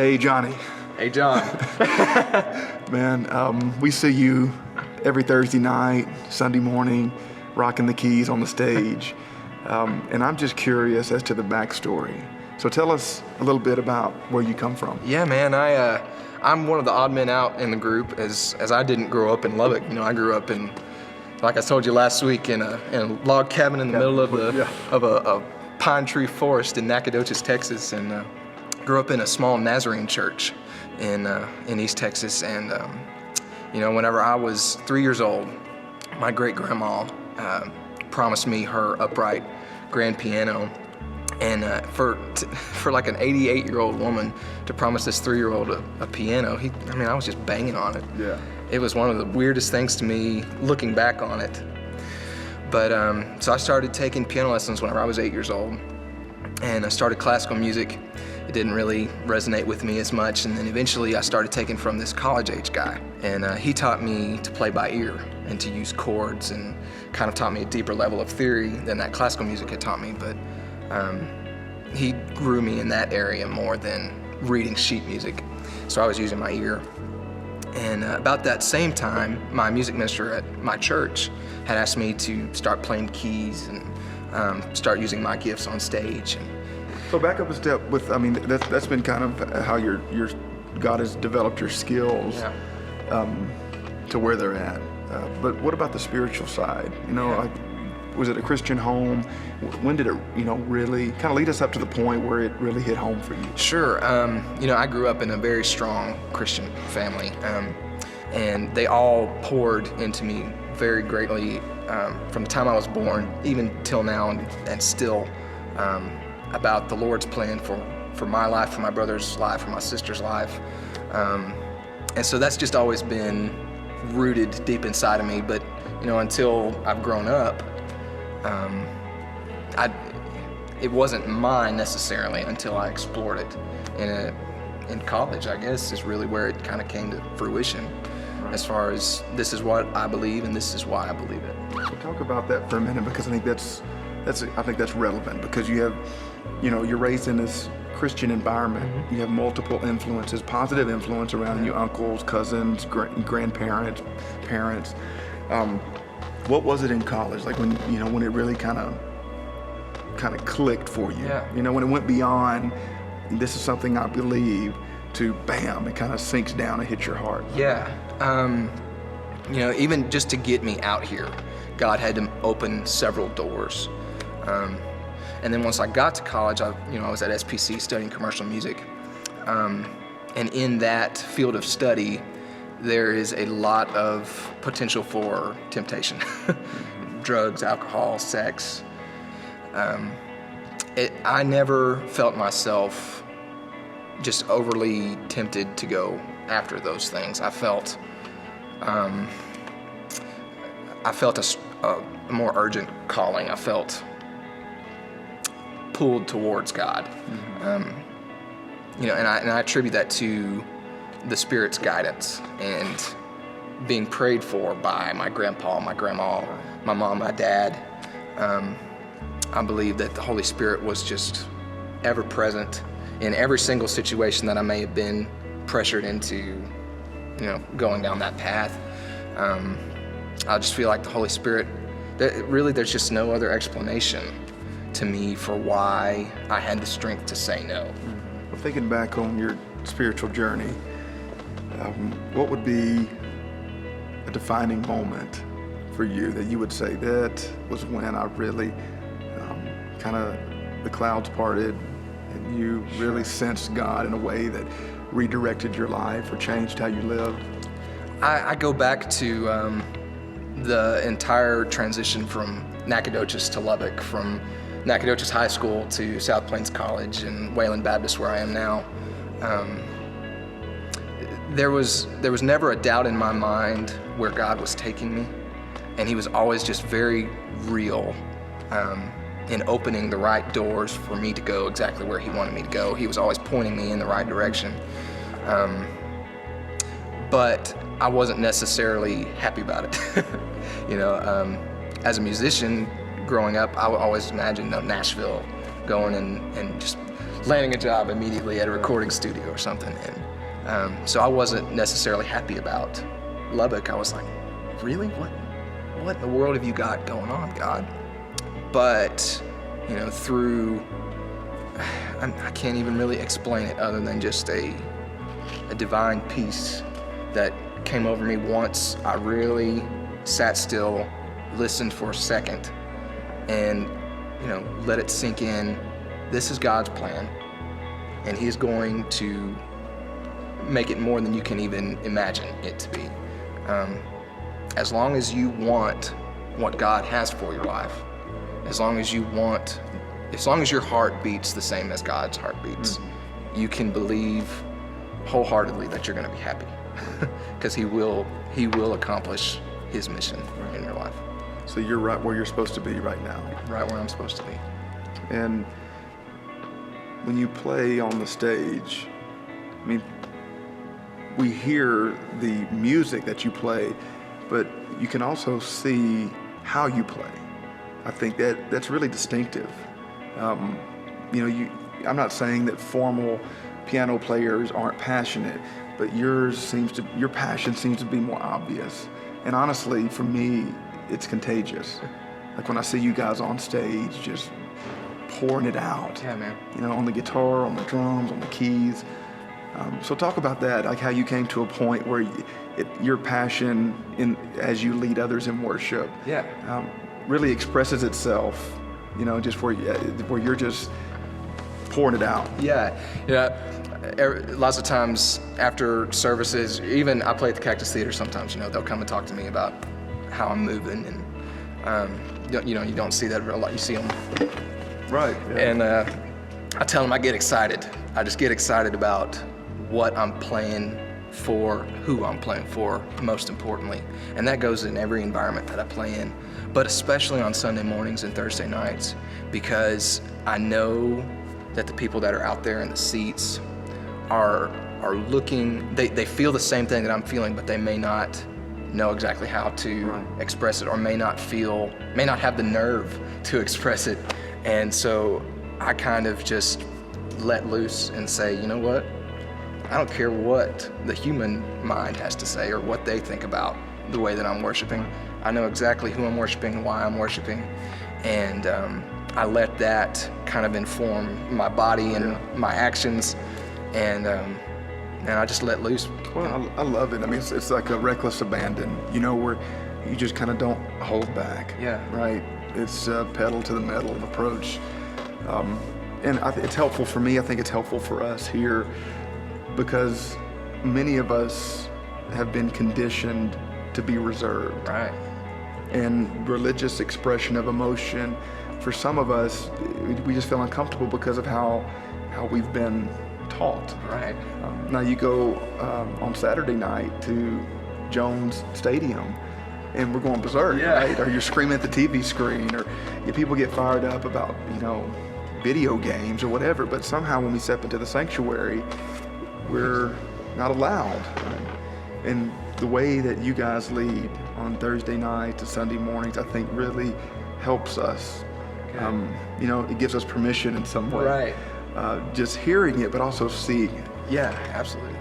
Hey, Jonny. Hey, John. Man, we see you every Thursday night, Sunday morning, rocking the keys on the stage. And I'm just curious as to the backstory. So tell us a little bit about where you come from. Yeah, man, I'm one of the odd men out in the group as I didn't grow up in Lubbock. You know, I grew up in, like I told you last week, in a log cabin in the middle of a pine tree forest in Nacogdoches, Texas, and grew up in a small Nazarene church in East Texas. And you know, whenever I was 3 years old, my great grandma promised me her upright grand piano. And for like an 88-year-old woman to promise this 3-year-old a piano, I was just banging on it. Yeah. It was one of the weirdest things to me looking back on it. But so I started taking piano lessons whenever I was 8 years old, and I started classical music. It didn't really resonate with me as much, and then eventually I started taking from this college-age guy, and he taught me to play by ear and to use chords, and kind of taught me a deeper level of theory than that classical music had taught me. But he grew me in that area more than reading sheet music, so I was using my ear. And about that same time, my music minister at my church had asked me to start playing keys and start using my gifts on stage. So back up a step with, that's been kind of how your God has developed your skills. Yeah. To where they're at. But what about the spiritual side? You know, Yeah. like, was it a Christian home? When did it, really kind of lead us up to the point where it really hit home for you? Sure. You know, I grew up in a very strong Christian family, and they all poured into me very greatly from the time I was born, even till now, and still, about the Lord's plan for my life, for my brother's life, for my sister's life. And so that's just always been rooted deep inside of me. But, you know, until I've grown up, it wasn't mine necessarily until I explored it. In college, I guess, is really where it kind of came to fruition, as far as this is what I believe and this is why I believe it. So talk about that for a minute, because I think that's relevant, because you have, you're raised in this Christian environment. Mm-hmm. You have multiple influences, positive influence around you, uncles, cousins, grandparents, parents. What was it in college, like when it really kind of clicked for you? Yeah. When it went beyond, this is something I believe, to bam, it kind of sinks down and hits your heart. Yeah. Even just to get me out here, God had to open several doors. And then once I got to college, I was at SPC studying commercial music. And in that field of study, there is a lot of potential for temptation. Drugs, alcohol, sex. I never felt myself just overly tempted to go after those things. I felt a more urgent calling. I felt pulled towards God. Mm-hmm. And I attribute that to the Spirit's guidance and being prayed for by my grandpa, my grandma, my mom, my dad. I believe that the Holy Spirit was just ever present in every single situation that I may have been pressured into, going down that path. I just feel like the Holy Spirit, there's just no other explanation to me for why I had the strength to say no. Well, thinking back on your spiritual journey, what would be a defining moment for you that you would say, that was when I really kind of, the clouds parted and you really sensed God in a way that redirected your life or changed how you lived? I go back to the entire transition from Nacogdoches to Lubbock, from Nacogdoches High School to South Plains College and Wayland Baptist, where I am now. There was never a doubt in my mind where God was taking me, and He was always just very real in opening the right doors for me to go exactly where He wanted me to go. He was always pointing me in the right direction. But I wasn't necessarily happy about it. As a musician growing up, I would always imagine Nashville, going and just landing a job immediately at a recording studio or something. And so I wasn't necessarily happy about Lubbock. I was like, really? What in the world have you got going on, God? But, you know, through, I can't even really explain it other than just a divine peace that came over me once I really sat still, listened for a second, and, you know, let it sink in. This is God's plan, and He's going to make it more than you can even imagine it to be. As long as you want what God has for your life, as long as your heart beats the same as God's heart beats, you can believe wholeheartedly that you're going to be happy, because He will accomplish His mission in your life. So you're right where you're supposed to be right now. Right where I'm supposed to be. And when you play on the stage, I mean, we hear the music that you play, but you can also see how you play. I think that's really distinctive. You know, I'm not saying that formal piano players aren't passionate, but your passion seems to be more obvious. And honestly, for me, it's contagious. Like when I see you guys on stage, just pouring it out. Yeah, man. You know, on the guitar, on the drums, on the keys. So talk about that, like how you came to a point where your passion as you lead others in worship, really expresses itself. You know, just where you're just pouring it out. Yeah, you know, lots of times after services, even I play at the Cactus Theater sometimes. You know, they'll come and talk to me about how I'm moving, and you know, you don't see that a lot. You see them, right? Yeah. And I tell them I get excited. I just get excited about what I'm playing for, who I'm playing for, most importantly. And that goes in every environment that I play in, but especially on Sunday mornings and Thursday nights, because I know that the people that are out there in the seats are looking, they feel the same thing that I'm feeling, but they may not know exactly how to express it, or may not have the nerve to express it. And so I kind of just let loose and say, you know what? I don't care what the human mind has to say or what they think about the way that I'm worshiping. I know exactly who I'm worshiping and why I'm worshiping. And I let that kind of inform my body and my actions. And I just let loose. Well, I love it. I mean, it's like a reckless abandon, you know, where you just kind of don't hold back. Yeah. Right? It's a pedal to the metal approach. And it's helpful for me. I think it's helpful for us here, because many of us have been conditioned to be reserved. Right. And religious expression of emotion, for some of us, we just feel uncomfortable because of how we've been taught. Right. Now you go on Saturday night to Jones Stadium, and we're going berserk, right? Or you're screaming at the TV screen, or people get fired up about, you know, video games or whatever, but somehow when we step into the sanctuary, we're not allowed. And the way that you guys lead on Thursday night to Sunday mornings, I think really helps us. You know, it gives us permission in some way. Right. Just hearing it, but also seeing it. Yeah, absolutely.